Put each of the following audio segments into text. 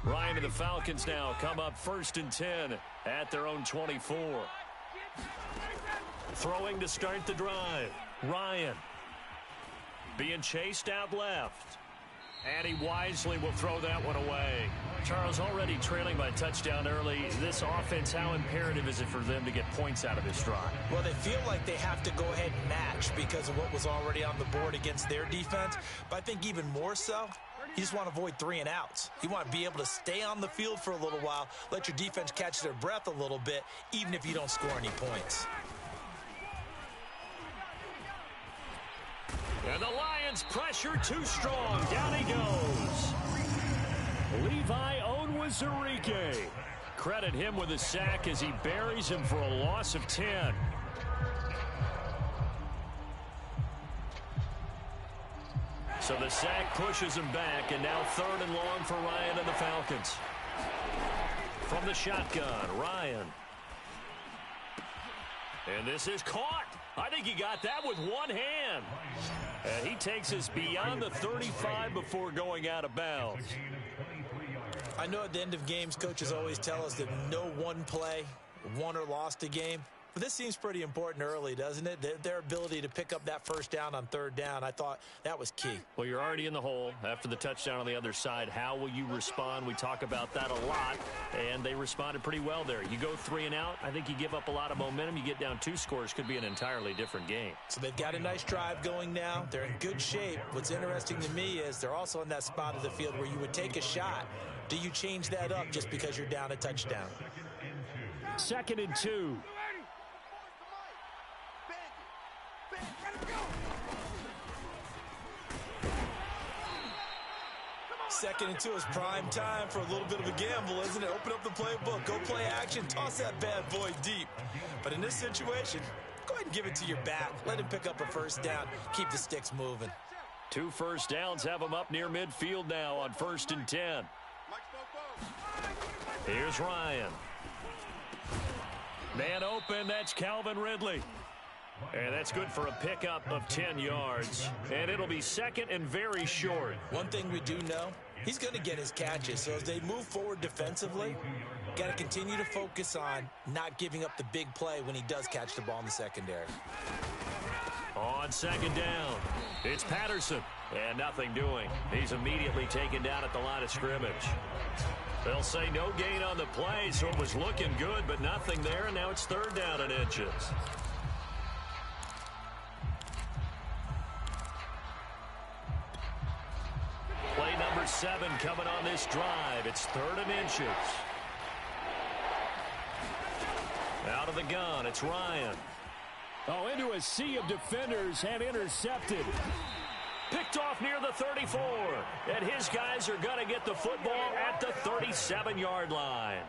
Ryan and the Falcons now come up 1st and 10 at their own 24. Throwing to start the drive. Ryan being chased out left. And he wisely will throw that one away. Charles, already trailing by a touchdown early. This offense, how imperative is it for them to get points out of this drive? Well, they feel like they have to go ahead and match because of what was already on the board against their defense. But I think even more so, you just want to avoid 3 and outs. You want to be able to stay on the field for a little while, let your defense catch their breath a little bit, even if you don't score any points. And the Lions pressure too strong. Down he goes. Levi Onwuzurike. Credit him with a sack as he buries him for a loss of 10. So the sack pushes him back, and now 3rd and long for Ryan and the Falcons. From the shotgun, Ryan. And this is caught. I think he got that with one hand. And he takes us beyond the 35 before going out of bounds. I know at the end of games, coaches always tell us that no one play won or lost a game. But this seems pretty important early, doesn't it? Their ability to pick up that 1st down on 3rd down, I thought that was key. Well, you're already in the hole after the touchdown on the other side. How will you respond? We talk about that a lot, and they responded pretty well there. You go 3 and out, I think you give up a lot of momentum. You get down 2 scores, could be an entirely different game. So they've got a nice drive going now. They're in good shape. What's interesting to me is they're also in that spot of the field where you would take a shot. Do you change that up just because you're down a touchdown? 2nd and 2. 2nd and 2 is prime time for a little bit of a gamble, isn't it? Open up the playbook, go play action, toss that bad boy deep. But in this situation, go ahead and give it to your back. Let him pick up a 1st down. Keep the sticks moving. 2 first downs have him up near midfield now on 1st and 10. Here's Ryan. Man open, that's Calvin Ridley. And that's good for a pickup of 10 yards. And it'll be 2nd and very short. One thing we do know, he's going to get his catches. So as they move forward defensively, got to continue to focus on not giving up the big play when he does catch the ball in the secondary. On 2nd down, it's Patterson. And nothing doing. He's immediately taken down at the line of scrimmage. They'll say no gain on the play, so it was looking good, but nothing there, and now it's 3rd down and inches. Play number 7 coming on this drive. It's 3rd and inches. Out of the gun, it's Ryan. Oh, into a sea of defenders and intercepted. Picked off near the 34. And his guys are going to get the football at the 37-yard line.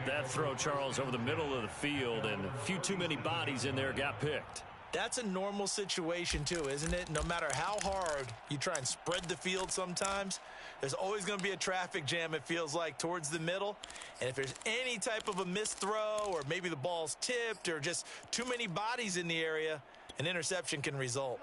That throw, Charles, over the middle of the field, and a few too many bodies in there got picked. That's a normal situation, too, isn't it? No matter how hard you try and spread the field sometimes, there's always going to be a traffic jam, it feels like, towards the middle. And if there's any type of a missed throw or maybe the ball's tipped or just too many bodies in the area, an interception can result.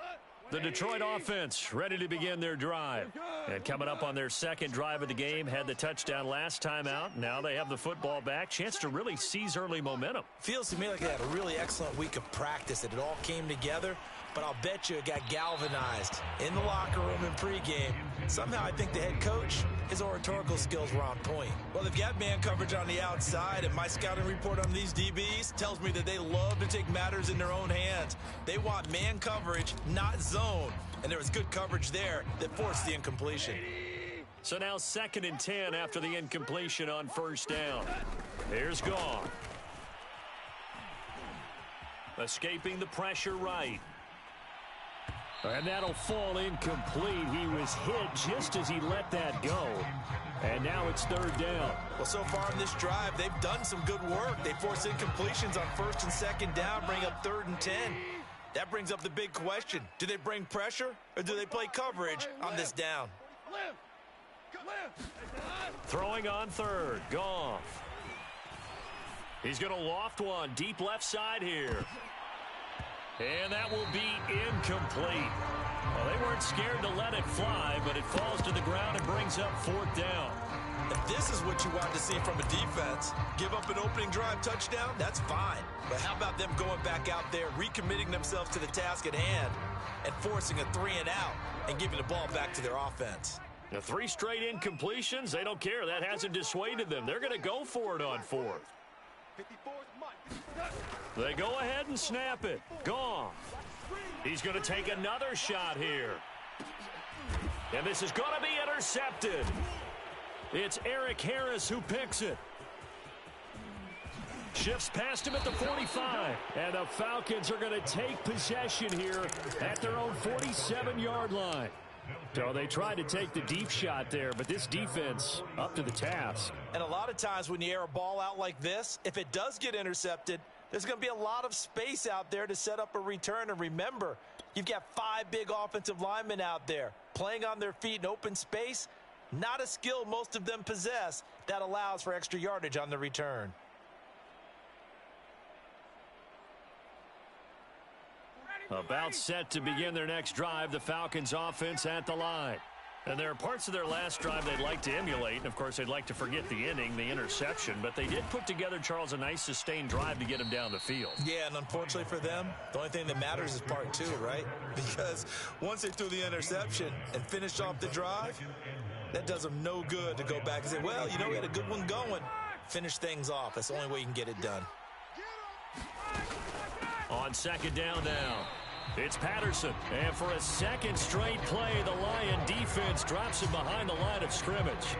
The Detroit offense ready to begin their drive. And coming up on their 2nd drive of the game, had the touchdown last time out. Now they have the football back. Chance to really seize early momentum. Feels to me like they had a really excellent week of practice, that it all came together. But I'll bet you it got galvanized in the locker room in pregame. Somehow I think the head coach, his oratorical skills were on point. Well, they've got man coverage on the outside, and my scouting report on these DBs tells me that they love to take matters in their own hands. They want man coverage, not zone. And there was good coverage there that forced the incompletion. So now 2nd and 10 after the incompletion on 1st down. Here's Gone. Escaping the pressure right. And that'll fall incomplete. He was hit just as he let that go. And now it's 3rd down. Well, so far in this drive, they've done some good work. They forced incompletions on 1st and 2nd down, bring up 3rd and 10. That brings up the big question. Do they bring pressure or do they play coverage on this down? Throwing on 3rd. Goff. He's going to loft one deep left side here. And that will be incomplete. Well, they weren't scared to let it fly, but it falls to the ground and brings up 4th down. If this is what you want to see from a defense, give up an opening drive touchdown, that's fine. But how about them going back out there, recommitting themselves to the task at hand, and forcing a 3-and-out and giving the ball back to their offense? The 3 straight incompletions, they don't care. That hasn't dissuaded them. They're going to go for it on 4th. They go ahead and snap it. Gone. He's going to take another shot here. And this is going to be intercepted. It's Eric Harris who picks it. Shifts past him at the 45. And the Falcons are going to take possession here at their own 47-yard line. So they tried to take the deep shot there, but this defense up to the task. And a lot of times when you air a ball out like this, if it does get intercepted, there's going to be a lot of space out there to set up a return. And remember, you've got 5 big offensive linemen out there playing on their feet in open space. Not a skill most of them possess that allows for extra yardage on the return. About set to begin their next drive, the Falcons offense at the line. And there are parts of their last drive they'd like to emulate. And, of course, they'd like to forget the inning, the interception. But they did put together, Charles, a nice sustained drive to get him down the field. Yeah, and unfortunately for them, the only thing that matters is part 2, right? Because once they threw the interception and finished off the drive, that does them no good to go back and say, well, you know, we had a good one going. Finish things off. That's the only way you can get it done. On 2nd down now, it's Patterson. And for a second straight play, the Lion defense drops him behind the line of scrimmage.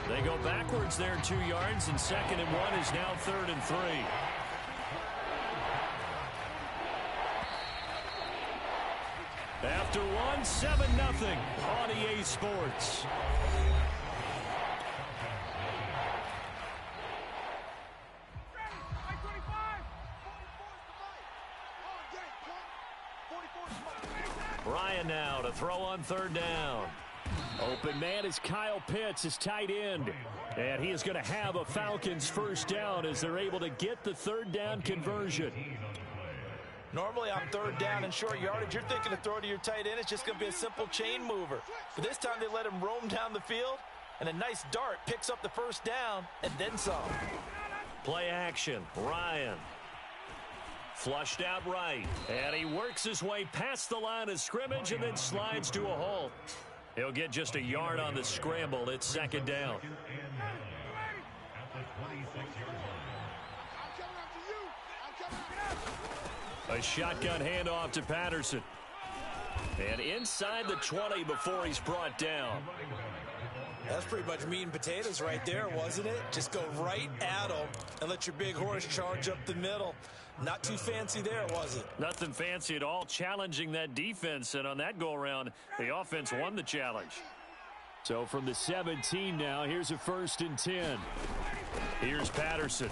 They go backwards there 2 yards, and 2nd and 1 is now 3rd and 3. After 1, 7-0 on EA Sports. Ryan now to throw on 3rd down. Open man is Kyle Pitts, his tight end. And he is going to have a Falcons 1st down as they're able to get the 3rd down conversion. Normally on 3rd down and short yardage, you're thinking to throw to your tight end. It's just going to be a simple chain mover. But this time they let him roam down the field, and a nice dart picks up the 1st down and then some. Play action. Ryan. Flushed out right. And he works his way past the line of scrimmage and then slides to a halt. He'll get just a yard on the scramble. It's 2nd down. A shotgun handoff to Patterson. And inside the 20 before he's brought down. That's pretty much meat and potatoes right there, wasn't it? Just go right at him and let your big horse charge up the middle. Not too fancy there, was it? Nothing fancy at all, challenging that defense. And on that go-around, the offense won the challenge. So from the 17 now, here's a 1st and 10. Here's Patterson.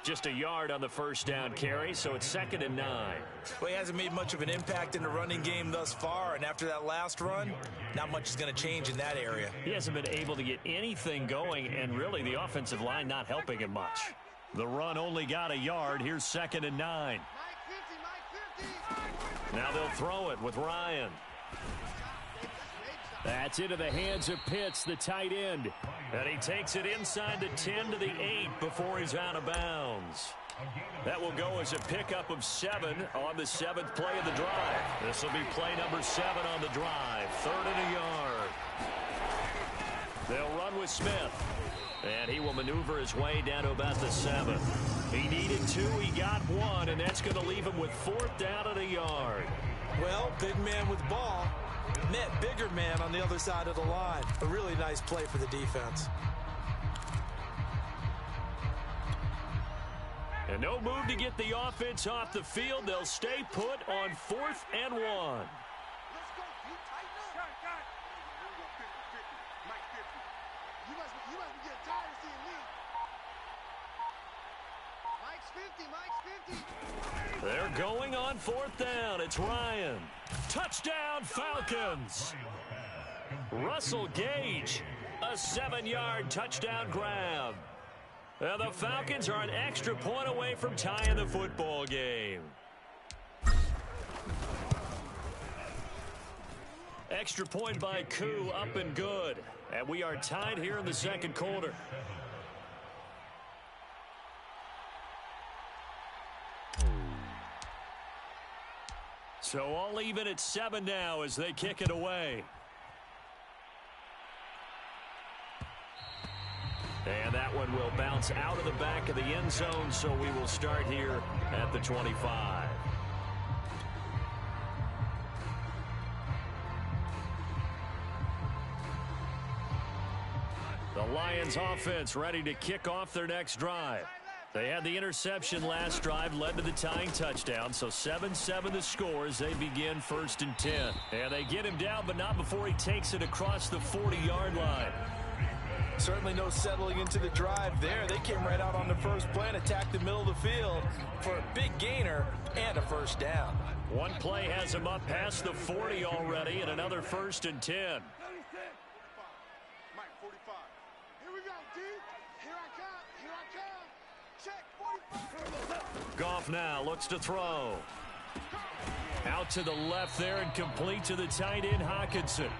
Just a yard on the 1st down carry, so it's 2nd and 9. Well, he hasn't made much of an impact in the running game thus far, and after that last run, not much is going to change in that area. He hasn't been able to get anything going, and really the offensive line not helping him much. The run only got a yard. Here's 2nd and 9. Now they'll throw it with Ryan. That's into the hands of Pitts, the tight end. And he takes it inside the 10 to the 8 before he's out of bounds. That will go as a pickup of 7 on the 7th play of the drive. This will be play number 7 on the drive. 3rd and a yard. They'll run with Smith. And he will maneuver his way down to about the 7. He needed 2, he got 1, and that's going to leave him with 4th down and a yard. Well, big man with ball met bigger man on the other side of the line. A really nice play for the defense. And no move to get the offense off the field. They'll stay put on 4th and 1. They're going on 4th down. It's Ryan. Touchdown, Falcons. Russell Gage, a 7-yard touchdown grab. And the Falcons are an extra point away from tying the football game. Extra point by Koo, up and good. And we are tied here in the second quarter. So all even at 7 now as they kick it away. And that one will bounce out of the back of the end zone, so we will start here at the 25. The Lions offense ready to kick off their next drive. They had the interception last drive, led to the tying touchdown, so 7-7 the score as they begin 1st and 10. And they get him down, but not before he takes it across the 40-yard line. Certainly no settling into the drive there. They came right out on the first play and attacked the middle of the field for a big gainer and a first down. One play has him up past the 40 already, and another 1st and 10. Mike, 45. Here we go, D. Here I come. Here I come. Check, 45. Goff now looks to throw. Out to the left there and complete to the tight end, Hockenson.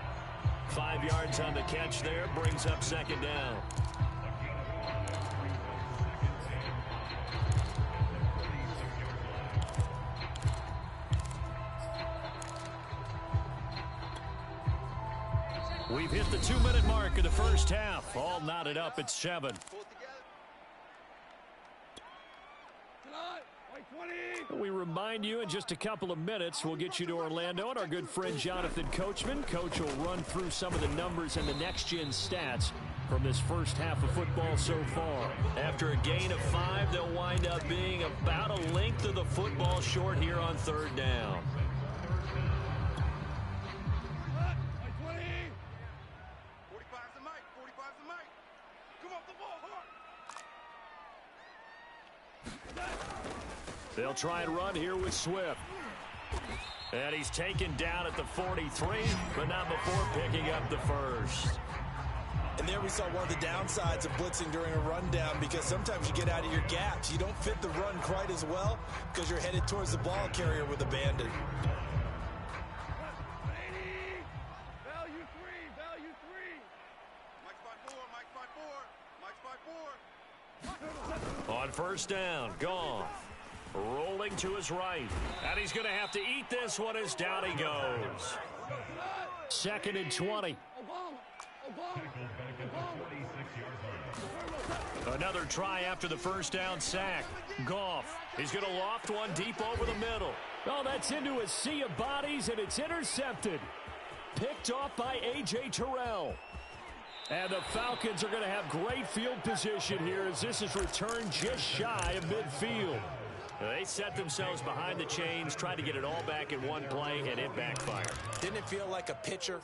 5 yards on the catch there, brings up 2nd down. We've hit the 2-minute mark of the first half. All knotted up at 7. We remind you in just a couple of minutes we'll get you to Orlando and our good friend Jonathan Coachman. Coach will run through some of the numbers and the next-gen stats from this first half of football so far. After a gain of 5, they'll wind up being about a length of the football short here on 3rd down. They'll try and run here with Swift. And he's taken down at the 43, but not before picking up the first. And there we saw one of the downsides of blitzing during a rundown, because sometimes you get out of your gaps. You don't fit the run quite as well because you're headed towards the ball carrier with abandon. Value three. Mike's by 4, Mike's by 4. On 1st down, Goff. Rolling to his right. And he's going to have to eat this one as down he goes. 2nd and 20. Another try after the 1st down sack. Goff. He's going to loft one deep over the middle. Oh, that's into a sea of bodies, and it's intercepted. Picked off by A.J. Terrell. And the Falcons are going to have great field position here as this is returned just shy of midfield. They set themselves behind the chains, tried to get it all back in one play, and it backfired. Didn't it feel like a pitcher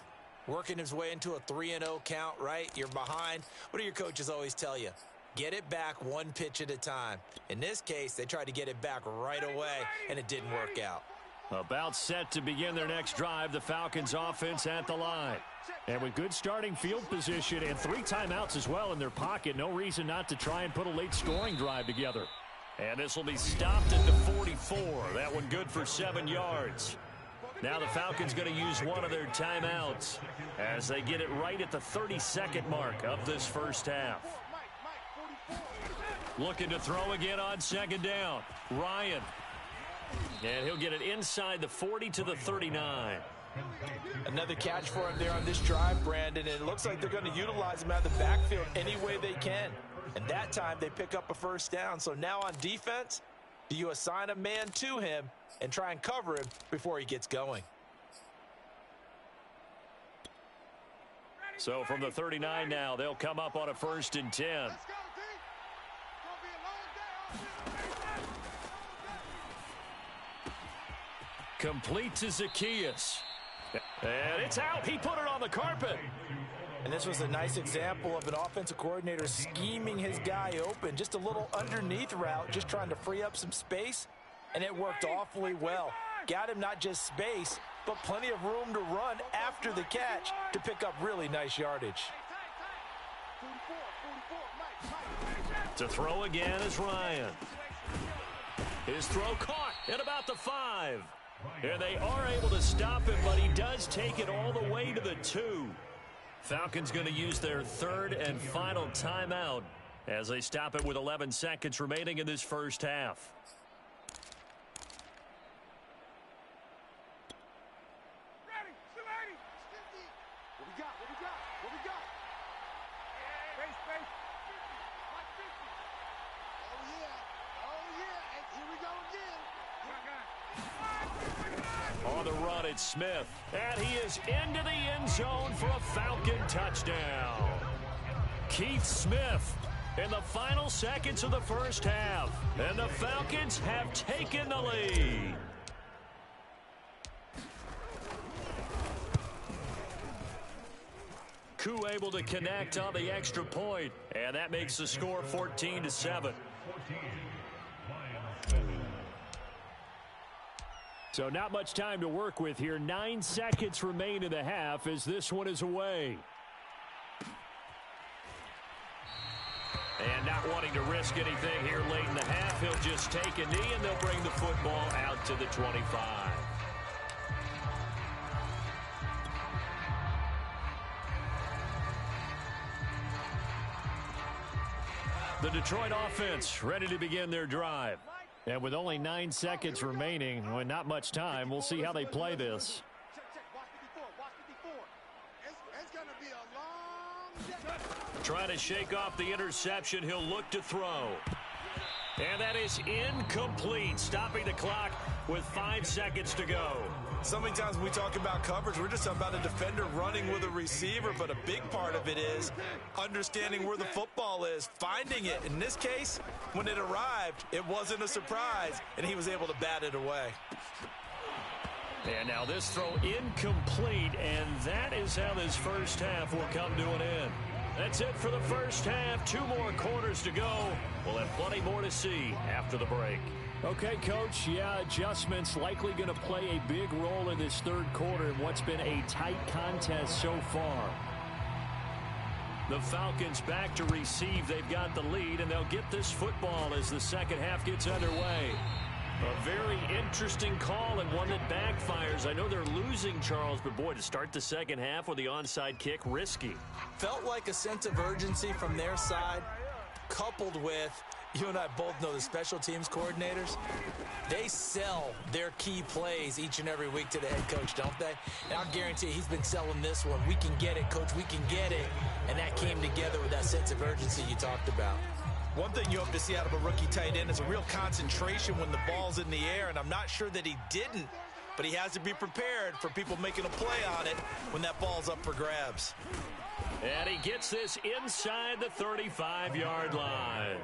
working his way into a 3-0 count, right? You're behind. What do your coaches always tell you? Get it back one pitch at a time. In this case, they tried to get it back right away, and it didn't work out. About set to begin their next drive, the Falcons offense at the line. And with good starting field position and 3 timeouts as well in their pocket, no reason not to try and put a late scoring drive together. And this will be stopped at the 44. That one good for 7 yards. Now the Falcons going to use one of their timeouts as they get it right at the 32nd mark of this first half. Looking to throw again on 2nd down. Ryan. And he'll get it inside the 40 to the 39. Another catch for him there on this drive, Brandon, and it looks like they're going to utilize him out of the backfield any way they can. And that time they pick up a 1st down. So now on defense, do you assign a man to him and try and cover him before he gets going? So from the 39 now, they'll come up on a 1st and 10. Let's go, D. Gonna be a long day. Complete to Zacchaeus. And it's out. He put it on the carpet. And this was a nice example of an offensive coordinator scheming his guy open. Just a little underneath route, just trying to free up some space. And it worked awfully well. Got him not just space, but plenty of room to run after the catch to pick up really nice yardage. To throw again is Ryan. His throw caught at about the 5. And they are able to stop him, but he does take it all the way to the 2. Falcons going to use their third and final timeout as they stop it with 11 seconds remaining in this first half. Ready, 280. 50. What we got? What we got? What we got? Space, space. 50. Like 50. Oh, yeah. Oh, yeah. And here we go again. On the run, it's Smith. And he is into the end zone for a Falcon touchdown. Keith Smith in the final seconds of the first half. And the Falcons have taken the lead. Koo able to connect on the extra point. And that makes the score 14-7. So not much time to work with here. 9 seconds remain in the half as this one is away. And not wanting to risk anything here late in the half, he'll just take a knee and they'll bring the football out to the 25. The Detroit offense ready to begin their drive. And with only 9 seconds remaining, well, not much time, we'll see how they play this. Check, check. Watch me before. It's going to be a long day. Trying to shake off the interception. He'll look to throw. And that is incomplete, stopping the clock with 5 seconds to go. So many times when we talk about coverage, we're just talking about a defender running with a receiver, but a big part of it is understanding where the football is, finding it. In this case, when it arrived, it wasn't a surprise, and he was able to bat it away. And now this throw incomplete, and that is how this first half will come to an end. That's it for the first half. 2 more quarters to go. We'll have plenty more to see after the break. Okay, Coach, yeah, adjustments likely going to play a big role in this third quarter in what's been a tight contest so far. The Falcons back to receive. They've got the lead, and they'll get this football as the second half gets underway. A very interesting call and one that backfires. I know they're losing, Charles, but boy, to start the second half with the onside kick, risky. Felt like a sense of urgency from their side, coupled with, you and I both know the special teams coordinators, they sell their key plays each and every week to the head coach, don't they? And I'll guarantee you, he's been selling this one. We can get it, Coach, we can get it. And that came together with that sense of urgency you talked about. One thing you hope to see out of a rookie tight end is a real concentration when the ball's in the air, and I'm not sure that he didn't, but he has to be prepared for people making a play on it when that ball's up for grabs. And he gets this inside the 35-yard line.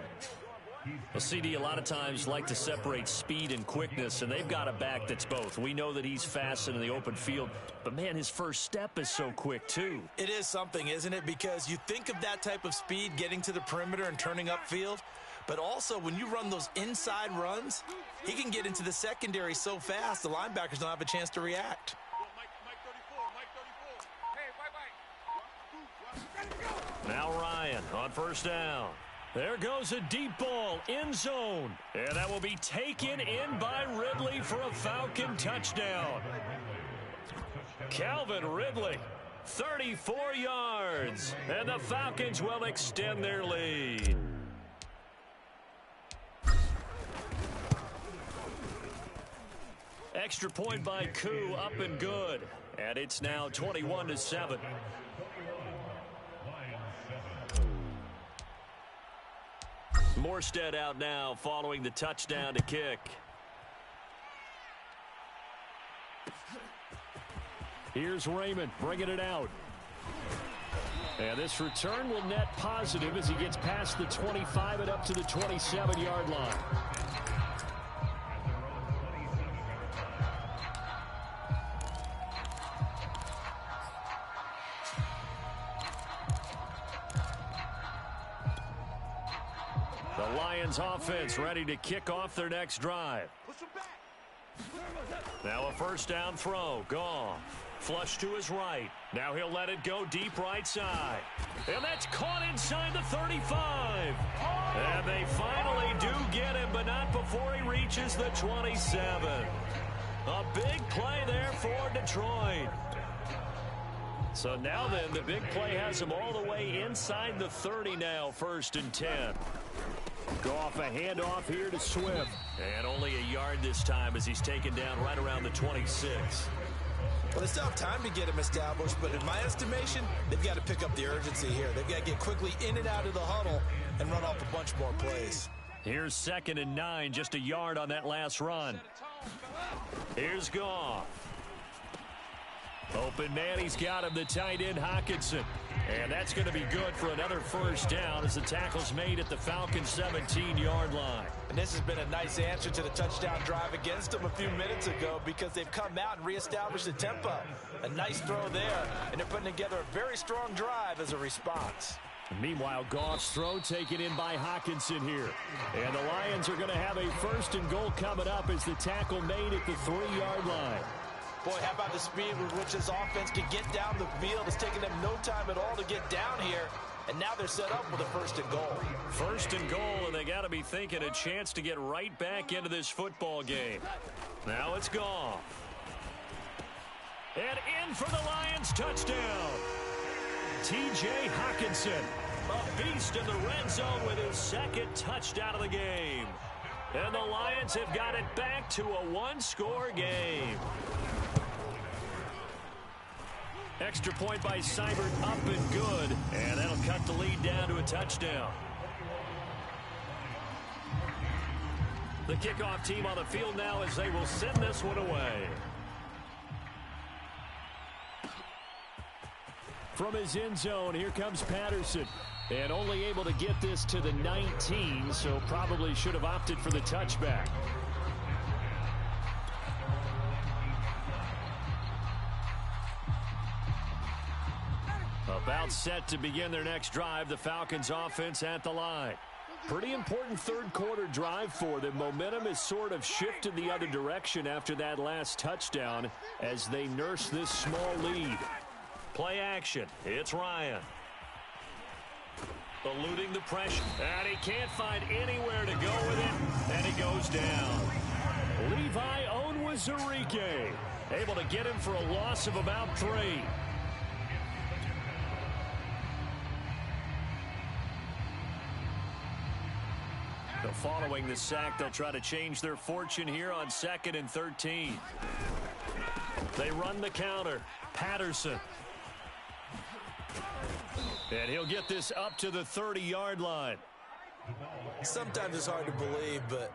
Well, CD, a lot of times like to separate speed and quickness, and they've got a back that's both. We know that he's fast in the open field, but, man, his first step is so quick, too. It is something, isn't it? Because you think of that type of speed getting to the perimeter and turning upfield, but also when you run those inside runs, he can get into the secondary so fast the linebackers don't have a chance to react. Now Ryan on first down. There goes a deep ball, end zone. And that will be taken in by Ridley for a Falcon touchdown. Calvin Ridley, 34 yards. And the Falcons will extend their lead. Extra point by Koo, up and good. And it's now 21-7. Morstead out now following the touchdown to kick. Here's Raymond bringing it out. And this return will net positive as he gets past the 25 and up to the 27-yard line. The Lions offense ready to kick off their next drive. Now a first down throw. Goff. Flush to his right. Now he'll let it go deep right side. And that's caught inside the 35. And they finally do get him, but not before he reaches the 27. A big play there for Detroit. So now then, the big play has them all the way inside the 30 now, 1st and 10. Goff a handoff here to Swift. And only a yard this time as he's taken down right around the 26. Well, they still have time to get him established, but in my estimation, they've got to pick up the urgency here. They've got to get quickly in and out of the huddle and run off a bunch more plays. Here's 2nd and 9, just a yard on that last run. Here's Goff. Open man, he's got him, the tight end Hockenson. And that's going to be good for another 1st down as the tackle's made at the Falcons' 17-yard line. And this has been a nice answer to the touchdown drive against them a few minutes ago because they've come out and reestablished the tempo. A nice throw there, and they're putting together a very strong drive as a response. Meanwhile, Goff's throw taken in by Hockenson here. And the Lions are going to have a 1st and goal coming up as the tackle made at the 3-yard line. Boy, how about the speed with which this offense can get down the field? It's taken them no time at all to get down here, and now they're set up with a 1st and goal. 1st and goal, and they got to be thinking a chance to get right back into this football game. Now it's Goff. And in for the Lions, touchdown. T.J. Hockenson, a beast in the red zone with his 2nd touchdown of the game. And the Lions have got it back to a 1-score game. Extra point by Seibert, up and good. And that'll cut the lead down to a touchdown. The kickoff team on the field now as they will send this one away. From his end zone, here comes Patterson. And only able to get this to the 19, so probably should have opted for the touchback. About set to begin their next drive, the Falcons offense at the line. Pretty important 3rd quarter drive for them. Momentum has sort of shifted the other direction after that last touchdown as they nurse this small lead. Play action. It's Ryan. Eluding the pressure. And he can't find anywhere to go with it. And he goes down. Levi Onwuzurike able to get him for a loss of about 3. So following the sack, they'll try to change their fortune here on 2nd and 13. They run the counter. Patterson. And he'll get this up to the 30-yard line. Sometimes it's hard to believe, but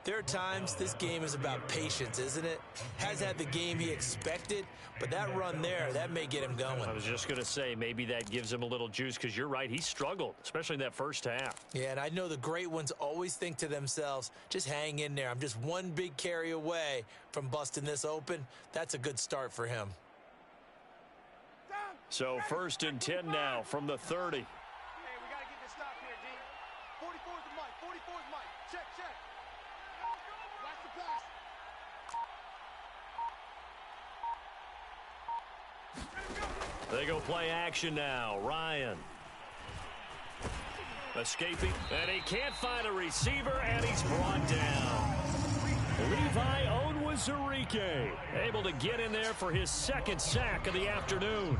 there are times this game is about patience, isn't it? Has had the game he expected, but that run there, that may get him going. I was just going to say, maybe that gives him a little juice, because you're right, he struggled, especially in that first half. Yeah, and I know the great ones always think to themselves, just hang in there. I'm just one big carry away from busting this open. That's a good start for him. So 1st and 10 now from the 30. Hey, we got to get this stop here, D. 44's the mic. 44's mic. Check, check. Watch the pass. They go play action now. Ryan. Escaping. And he can't find a receiver, and he's brought down. Levi Onwuzurike able to get in there for his 2nd sack of the afternoon.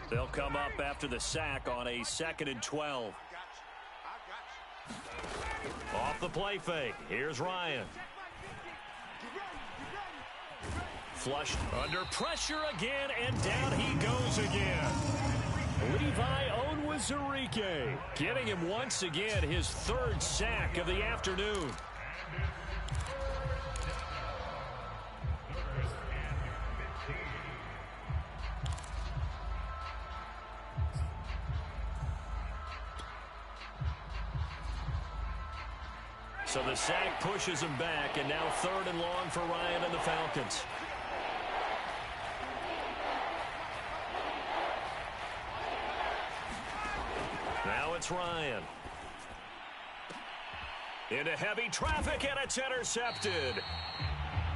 They'll come up after the sack on a 2nd and 12. Off the play fake. Here's Ryan. Flushed under pressure again, and down he goes again. Levi Onwuzurike getting him once again his 3rd sack of the afternoon. So the sack pushes him back, and now 3rd and long for Ryan and the Falcons. Now it's Ryan. Into heavy traffic, and it's intercepted.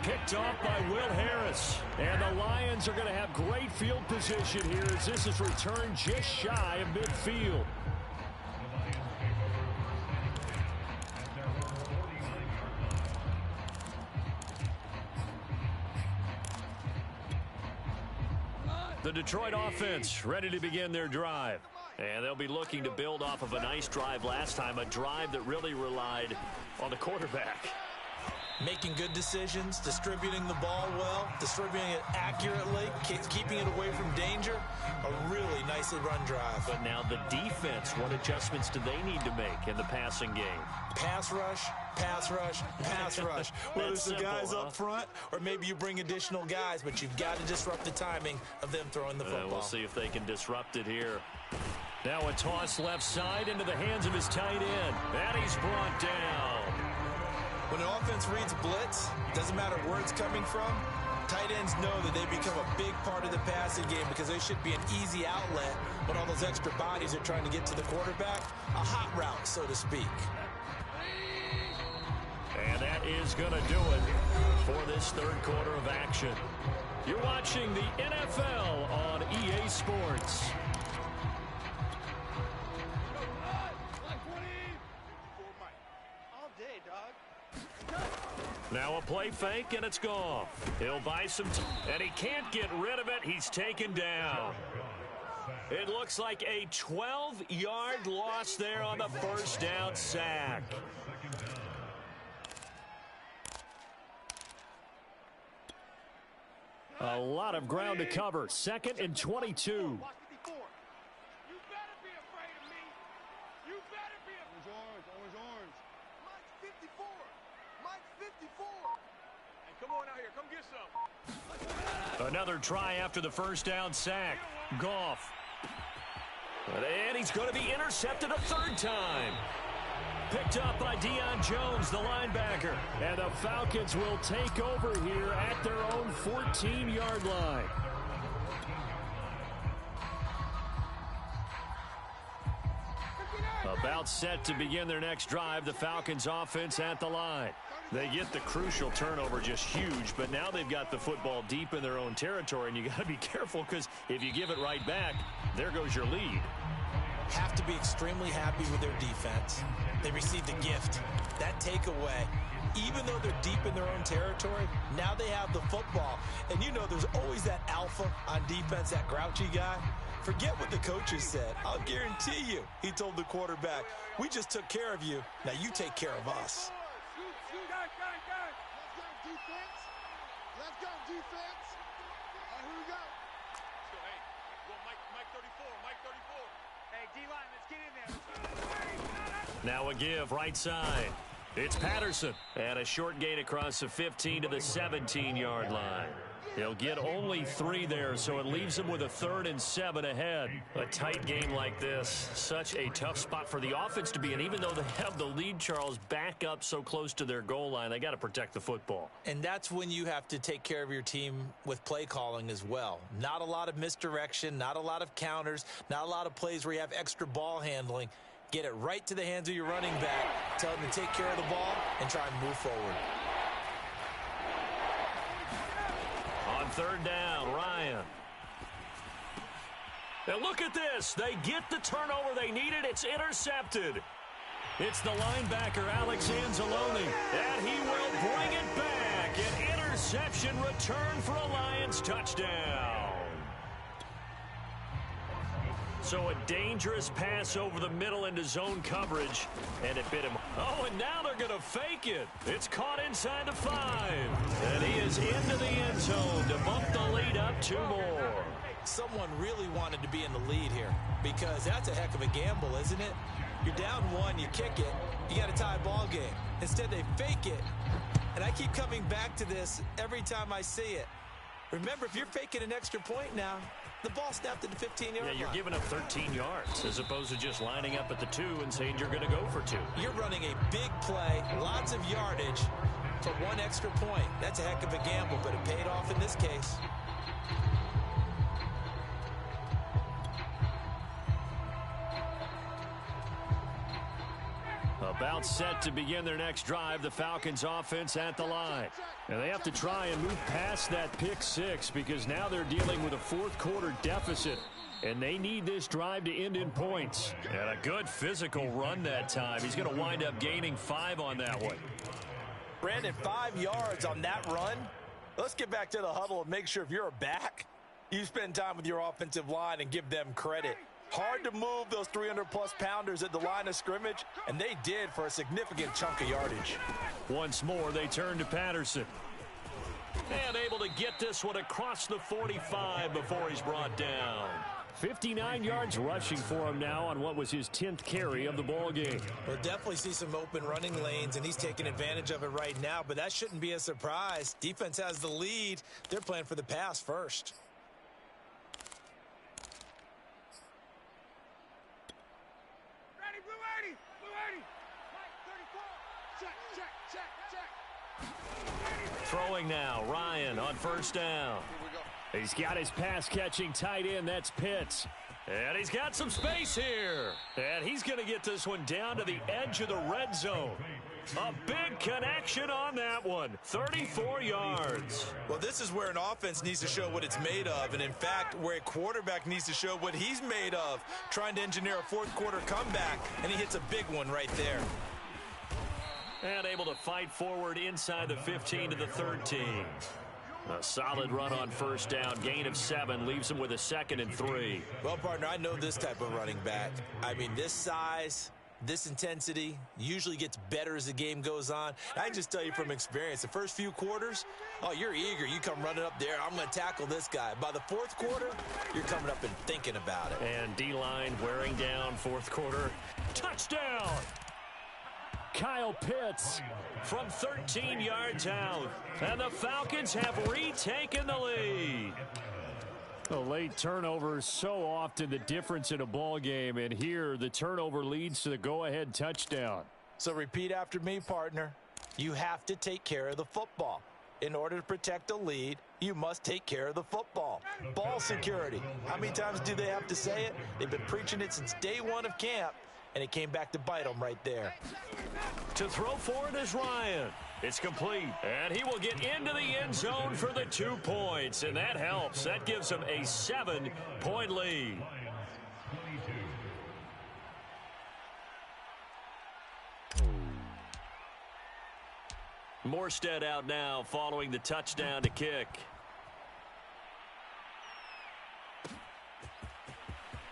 Picked off by Will Harris. And the Lions are going to have great field position here as this is returned just shy of midfield. The Detroit offense ready to begin their drive. And they'll be looking to build off of a nice drive last time, a drive that really relied on the quarterback. Making good decisions, distributing the ball well, distributing it accurately, keeping it away from danger. A really nicely run drive. But now the defense, what adjustments do they need to make in the passing game? Pass rush, pass rush, pass rush. Whether it's the guys up front or maybe you bring additional guys, but you've got to disrupt the timing of them throwing the football. We'll see if they can disrupt it here. Now a toss left side into the hands of his tight end. And he's brought down. When an offense reads blitz, doesn't matter where it's coming from, tight ends know that they become a big part of the passing game because they should be an easy outlet when all those extra bodies are trying to get to the quarterback. A hot route, so to speak. And that is going to do it for this third quarter of action. You're watching the NFL on EA Sports. Now a play fake, and it's gone. He'll buy some time, and he can't get rid of it. He's taken down. It looks like a 12-yard loss there on the first down sack. A lot of ground to cover. 2nd and 22. Another try after the first down sack. Goff. And he's going to be intercepted a third time. Picked up by Deion Jones, the linebacker. And the Falcons will take over here at their own 14-yard line. About set to begin their next drive, the Falcons offense at the line. They get the crucial turnover, just huge, but now they've got the football deep in their own territory, and you got to be careful because if you give it right back, there goes your lead. Have to be extremely happy with their defense. They received a gift. That takeaway, even though they're deep in their own territory, now they have the football. And you know there's always that alpha on defense, that grouchy guy. Forget what the coaches said. I'll guarantee you, he told the quarterback, we just took care of you. Now you take care of us. Let's go, defense. Here we go. So, hey, Mike 34, Mike 34. Hey, D-line, let's get in there. Now a give, right side. It's Patterson. And a short gain across the 15 to the 17-yard line. He'll get only 3 there, so it leaves him with a 3rd and 7 ahead. A tight game like this, such a tough spot for the offense to be in. Even though they have the lead, Charles, back up so close to their goal line, they got to protect the football. And that's when you have to take care of your team with play calling as well. Not a lot of misdirection, not a lot of counters, not a lot of plays where you have extra ball handling. Get it right to the hands of your running back. Tell them to take care of the ball and try and move forward. On 3rd down, Ryan. Now look at this. They get the turnover they needed. It's intercepted. It's the linebacker, Alex Anzalone. And he will bring it back. An interception return for a Lions touchdown. So a dangerous pass over the middle into zone coverage, and it bit him. Oh, and now they're going to fake it. It's caught inside the 5. And he is into the end zone to bump the lead up 2 more. Someone really wanted to be in the lead here because that's a heck of a gamble, isn't it? You're down 1, you kick it, you got a tie ball game. Instead, they fake it. And I keep coming back to this every time I see it. Remember, if you're faking an extra point now, the ball snapped at the 15-yard line. Yeah, you're giving up 13 yards as opposed to just lining up at the 2 and saying you're going to go for 2. You're running a big play, lots of yardage for 1 extra point. That's a heck of a gamble, but it paid off in this case. About set to begin their next drive, the Falcons offense at the line. And they have to try and move past that pick six because now they're dealing with a fourth quarter deficit. And they need this drive to end in points. And a good physical run that time. He's going to wind up gaining 5 on that one. Brandon, 5 yards on that run. Let's get back to the huddle and make sure if you're a back, you spend time with your offensive line and give them credit. Hard to move those 300-plus pounders at the line of scrimmage, and they did for a significant chunk of yardage. Once more, they turn to Patterson. And able to get this one across the 45 before he's brought down. 59 yards rushing for him now on what was his 10th carry of the ball game. We'll definitely see some open running lanes, and he's taking advantage of it right now, but that shouldn't be a surprise. Defense has the lead. They're playing for the pass first. Ready, blue 80, blue 80. Mike, 34. Check. Throwing now, Ryan on first down. He's got his pass-catching tight end. That's Pitts. And he's got some space here. And he's going to get this one down to the edge of the red zone. A big connection on that one. 34 yards. Well, this is where an offense needs to show what it's made of. And, in fact, where a quarterback needs to show what he's made of. Trying to engineer a fourth-quarter comeback. And he hits a big one right there. And able to fight forward inside the 15 to the 13. A solid run on first down. Gain of 7 leaves him with a 2nd and 3. Well, partner, I know this type of running back. I mean, this size, this intensity usually gets better as the game goes on. I can just tell you from experience, the first few quarters, oh, you're eager. You come running up there. I'm going to tackle this guy. By the fourth quarter, you're coming up and thinking about it. And D-line wearing down fourth quarter. Touchdown! Kyle Pitts from 13 yards out. And the Falcons have retaken the lead. A late turnover is so often the difference in a ball game. And here, the turnover leads to the go-ahead touchdown. So repeat after me, partner. You have to take care of the football. In order to protect a lead, you must take care of the football. Ball security. How many times do they have to say it? They've been preaching it since day one of camp. And it came back to bite him right there. To throw for it is Ryan. It's complete. And he will get into the end zone for the 2 points. And that helps. That gives him a 7-point lead. Morstead out now following the touchdown to kick.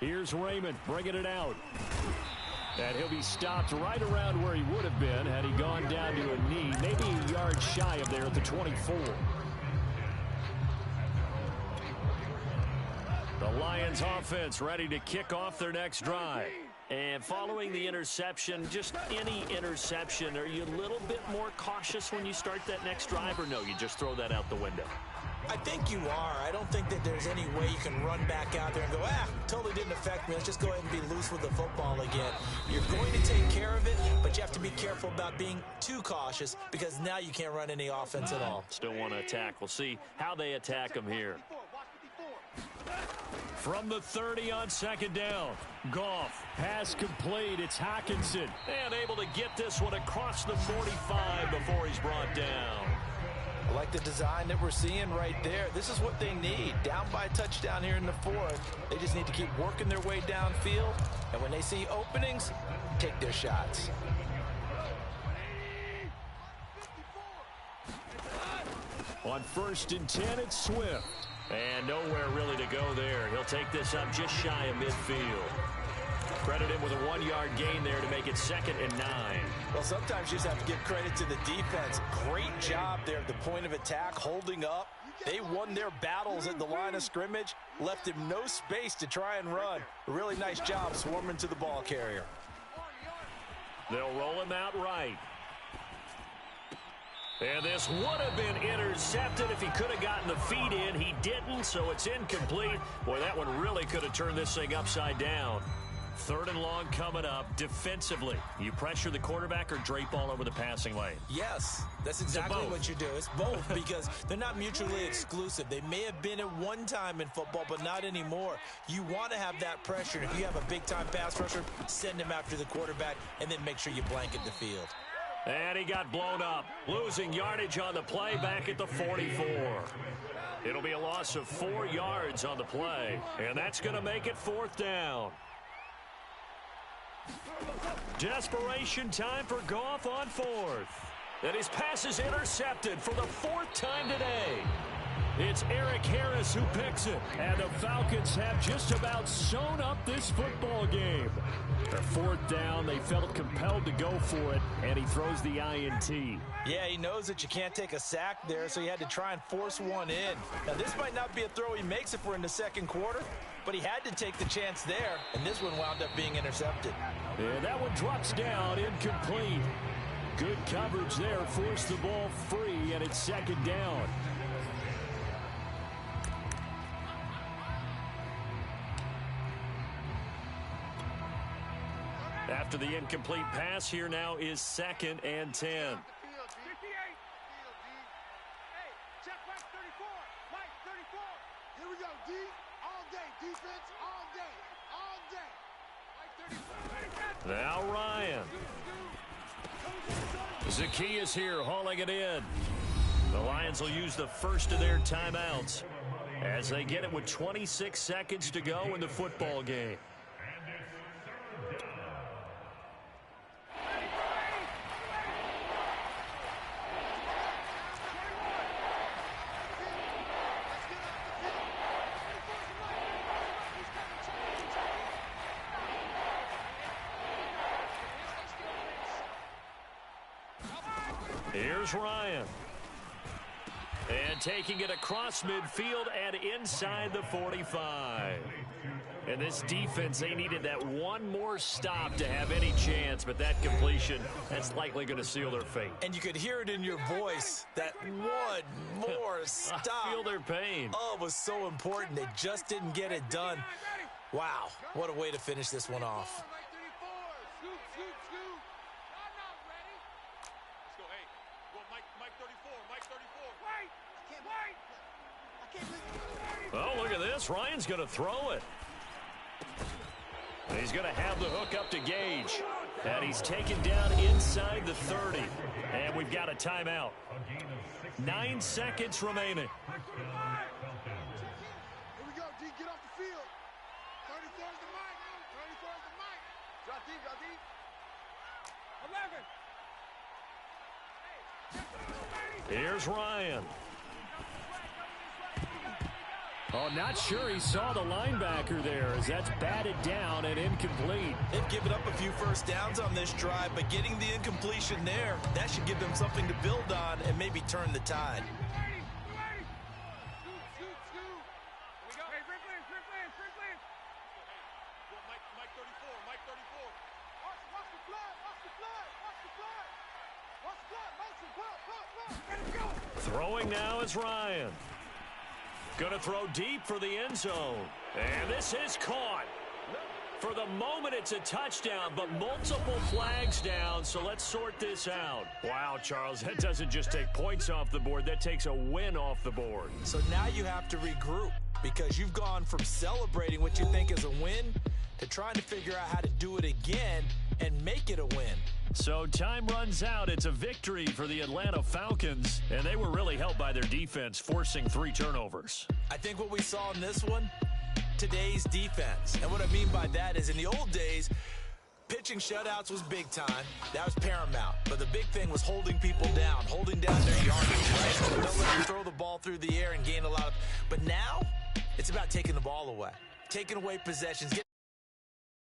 Here's Raymond bringing it out. And he'll be stopped right around where he would have been had he gone down to a knee, maybe a yard shy of there at the 24. The Lions offense ready to kick off their next drive. And following the interception, just any interception, are you a little bit more cautious when you start that next drive, or no, you just throw that out the window? I think you are. I don't think that there's any way you can run back out there and go, totally didn't affect me. Let's just go ahead and be loose with the football again. You're going to take care of it, but you have to be careful about being too cautious because now you can't run any offense at all. Still want to attack. We'll see how they attack him here. From the 30 on second down. Goff, pass complete. It's Hockenson. And able to get this one across the 45 before he's brought down. I like the design that we're seeing right there. This is what they need. Down by a touchdown here in the fourth. They just need to keep working their way downfield. And when they see openings, take their shots. On 1st and 10, it's Swift. And nowhere really to go there. He'll take this up just shy of midfield. Credit him with a 1-yard gain there to make it 2nd and 9. Well, sometimes you just have to give credit to the defense. Great job there at the point of attack, holding up. They won their battles at the line of scrimmage, left him no space to try and run. A really nice job swarming to the ball carrier. They'll roll him out right. And this would have been intercepted if he could have gotten the feet in. He didn't, so it's incomplete. Boy, that one really could have turned this thing upside down. 3rd and long coming up. Defensively, you pressure the quarterback or drape all over the passing lane? Yes, that's exactly what you do. It's both because they're not mutually exclusive. They may have been at one time in football, but not anymore. You want to have that pressure. If you have a big-time pass rusher, send him after the quarterback, and then make sure you blanket the field. And he got blown up, losing yardage on the play back at the 44. It'll be a loss of 4 yards on the play, and that's going to make it 4th down. Desperation time for Goff on 4th. And his pass is intercepted for the 4th time today. It's Eric Harris who picks it. And the Falcons have just about sewn up this football game. The 4th down, they felt compelled to go for it, and he throws the INT. Yeah, he knows that you can't take a sack there, so he had to try and force one in. Now, this might not be a throw he makes if we're in the 2nd quarter, but he had to take the chance there, and this one wound up being intercepted. And that one drops down, incomplete. Good coverage there, forced the ball free, and it's 2nd down. After the incomplete pass, here now is 2nd and 10. Hey, check Mike 34. Mike 34. Here we go, D. All day. Defense all day. All day. Mike 34. Now Ryan. Zacchaeus here hauling it in. The Lions will use the first of their timeouts as they get it with 26 seconds to go in the football game. Here's Ryan. And taking it across midfield and inside the 45. And this defense, they needed that one more stop to have any chance, but that completion, that's likely going to seal their fate. And you could hear it in your voice, that one more stop. I feel their pain. Oh, it was so important. They just didn't get it done. Wow, what a way to finish this one off. Oh, look at this. Ryan's going to throw it. He's going to have the hook up to Gage. And he's taken down inside the 30. And we've got a timeout. 9 seconds remaining. Here we go, D. Get off the field. 34 is the mic. 34 is the mic. Drop deep, drop deep. 11. Here's Ryan. Oh, not sure he saw the linebacker there as that's batted down and incomplete. They've given up a few first downs on this drive, but getting the incompletion there, that should give them something to build on and maybe turn the tide. Throwing now is Ryan. Going to throw deep for the end zone. And this is caught. For the moment, it's a touchdown, but multiple flags down, so let's sort this out. Wow, Charles, that doesn't just take points off the board. That takes a win off the board. So now you have to regroup because you've gone from celebrating what you think is a win to trying to figure out how to do it again and make it a win. So time runs out. It's a victory for the Atlanta Falcons, and they were really helped by their defense, forcing 3 turnovers. I think what we saw in this one, today's defense. And what I mean by that is in the old days, pitching shutouts was big time. That was paramount. But the big thing was holding people down, holding down their yardage, right? So don't let them throw the ball through the air and gain a lot of... But now, it's about taking the ball away, taking away possessions,